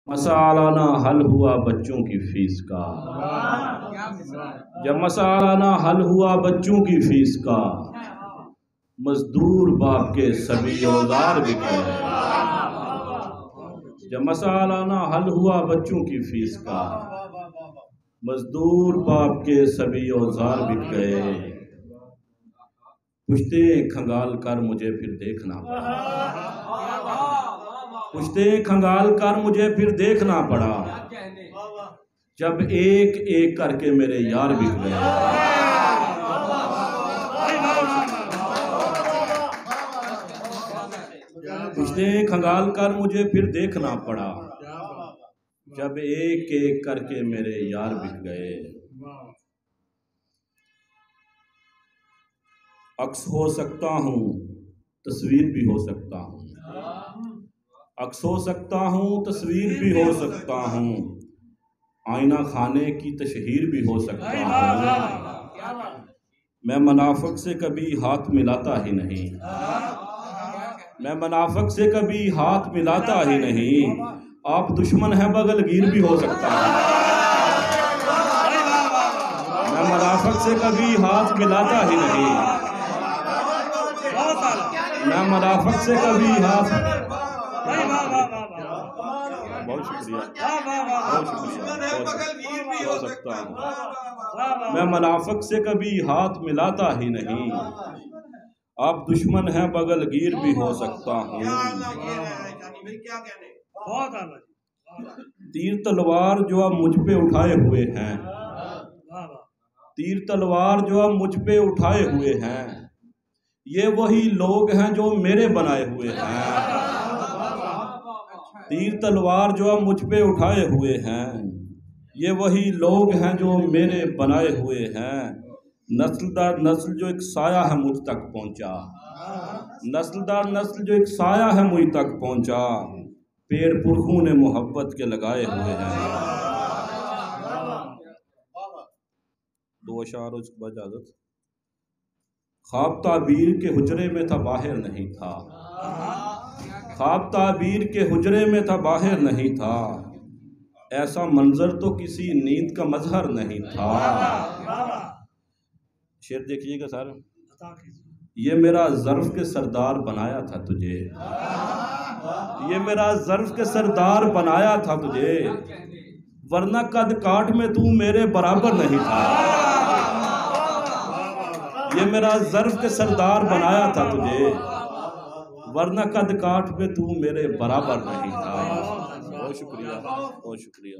मसाला ना हल हुआ बच्चों की फीस का। जब मसाला ना हल हुआ बच्चों की फीस का, मजदूर बाप के सभी औजार बिक गए। जब मसाला ना हल हुआ बच्चों की फीस का, मजदूर बाप के सभी औजार बिक गए। पुश्ते खंगाल कर मुझे फिर देखना पड़ा, पुश्ते खंगाल कर मुझे फिर देखना पड़ा, जब एक एक करके मेरे यार बिक गए। पुश्ते खंगाल कर मुझे फिर देखना पड़ा, जब एक एक करके मेरे यार बिक गए। अक्स हो सकता हूँ, तस्वीर भी हो सकता हूँ। अक्स हो सकता हूँ, तस्वीर भी हो सकता हूँ। आईना खाने की तशहीर भी हो सकता हूँ। मैं मुनाफिक से कभी हाथ मिलाता ही नहीं, मैं मुनाफिक से कभी हाथ मिलाता ही नहीं। आप दुश्मन हैं बगलगीर भी हो सकता हूँ। मैं मुनाफिक से कभी हाथ मिलाता ही नहीं, मैं मुनाफिक से कभी हाथ। बहुत शुक्रिया, बहुत शुक्रिया। हो सकता हूँ, मैं मुनाफिक से कभी हाथ मिलाता ही नहीं। आप दुश्मन हैं बगलगीर भी हो सकता हूँ। तीर तलवार जो आप मुझ पे उठाए हुए हैं, तीर तलवार जो आप मुझ पे उठाए हुए हैं, ये वही लोग हैं जो मेरे बनाए हुए हैं। तीर तलवार जो आप मुझ पे उठाए हुए हैं, ये वही लोग हैं जो मेरे बनाए हुए हैं। नस्ल दर नस्ल जो एक साया है मुझ तक पहुंचा, नस्ल दर नस्ल जो एक साया है मुझ तक पहुंचा। पेड़ पुरखों ने मोहब्बत के लगाए हुए हैं। दो अशार उसके बाद इजाजत। ख्वाब ताबीर के हुजरे में था बाहर नहीं था, ख्वाब ताबीर के हुजरे में था बाहर नहीं था। ऐसा मंजर तो किसी नींद का मजहर नहीं था। शेर देखिएगा सर। ये मेरा ज़र्फ के सरदार बनाया था तुझे, ये मेरा ज़र्फ के सरदार बनाया था तुझे, वरना कद काठ में तू मेरे बराबर नहीं था। ये मेरा ज़र्फ के सरदार बनाया था तुझे, वरना कद काठ में तू मेरे बराबर नहीं था। बहुत शुक्रिया, बहुत शुक्रिया।